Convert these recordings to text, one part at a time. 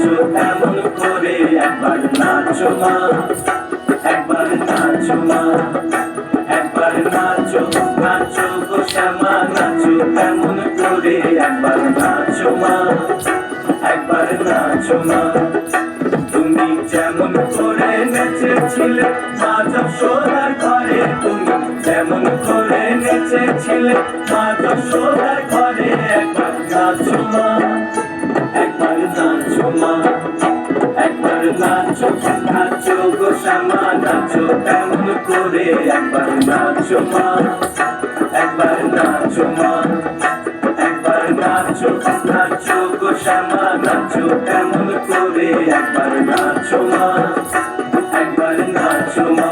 নাচো তেমন করে একবার নাচো মা, একবার নাচো মা, একবার নাচো নাচো গো শ্যামা নাচো তেমন করে একবার নাচো মা, একবার নাচো মা। তুমি যেমন করে নেচেছিলে মা যশোদার ঘরে, তুমি যেমন করে নেচেছিলে মা যশোদার ঘরে একবার নাচো মা, একবার নাচো মা, একবার নাচো নাচো গো শ্যামা নাচো তেমন করে একবার নাচো মা, একবার নাচো মা, একবার নাচো নাচো গো শ্যামা নাচো তেমন করে একবার নাচো মা, একবার নাচো মা।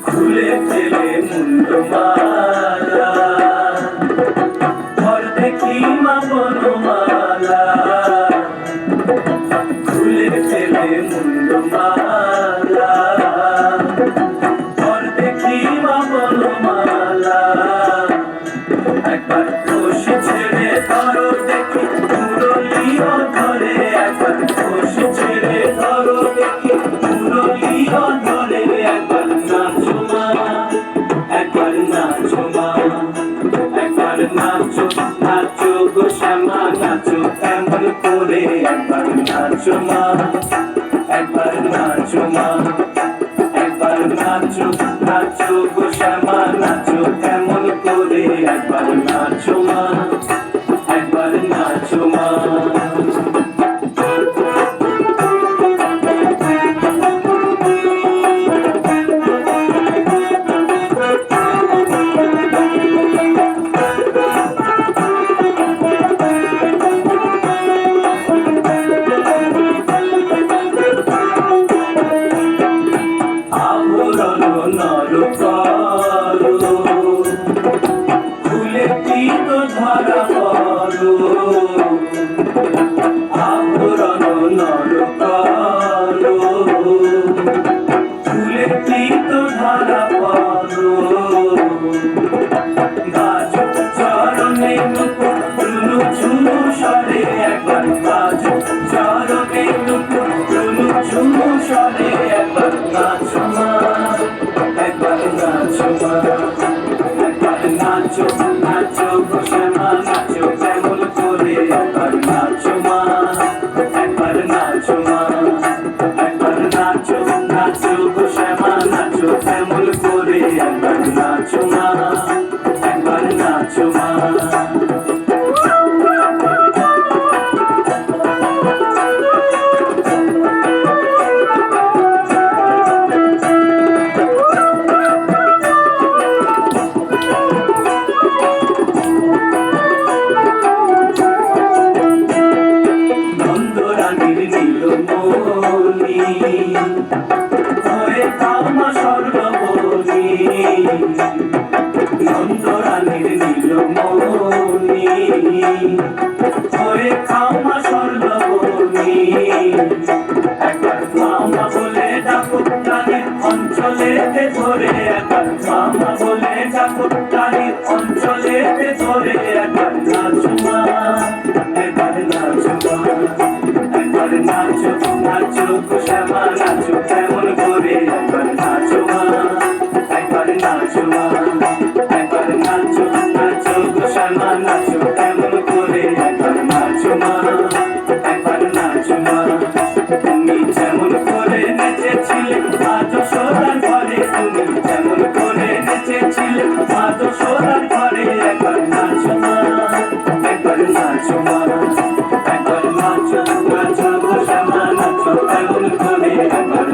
খুলে ফেলে মুন্ডমালা ঘর দেখি মা বনমালা, খুলে ফেলে মুন্ডমালা ঘর দেখি মা বনমালা। একবার খুশি ছেড়ে ধরো দেখি মুরলিও ধরে, একবার খুশি ছেড়ে ধরো দেখি মুরলিও ধরে একবার নাচো মা, একবার নাচো মা, একবার নাচো নাচো গো শ্যামা নাচো তেমন করে একবার নাচো মা, একবার নাচো মা, একবার নাচো নাচো গো শ্যামা নাচো তেমন করে একবার নাচো মা, একবার নাচো মা। আবরণ নর করো খুলে তীর ধরা করো, আবরণ নর করো খুলে তীর ধরা করো। গাছ চরণে নুপুর ঝুলু ঝুলু সরে একবার গাছ চরণে নুপুর ঝুলু ঝুলু সরে একবার নাচো মা, একবার নাচো মা, একবার নাচো নাচো গো শ্যামা নাচো তেমন করে একবার নাচো মা, একবার নাচো মা, একবার নাচো নাচো গো শ্যামা নাচো তেমন করে একবার নাচো মা, একবার নাচো মা। নন্দরানীর নীলমণি হয়ে কামা স্বর্গবনি, নন্দরানীর নীলমণি হয়ে কামা স্বর্গবনি। একবার মামা বলে ডাকো রানীর অঞ্চলেতে ধরে, একবার মামা বলে ডাকো রানীর অঞ্চলেতে ধরে একবার নাচো মা, একবার নাচো মা, একবার নাচো নাচো গো শ্যামা নাচো তেমন করে একবার নাচো মা, একবার নাচো মা, একবার নাচো নাচো গো শ্যামা নাচো তেমন করে একবার নাচো মা, একবার নাচো মা। তুমি যেমন করে নেচেছিলে মা যশোদার ঘরে, তুমি যেমন করে নেচেছিলে মা যশোদার ঘরে একবার নাচো মা, একবার নাচো মা, একবার নাচো নাচো গো শ্যামা নাচো তেমন করে একবার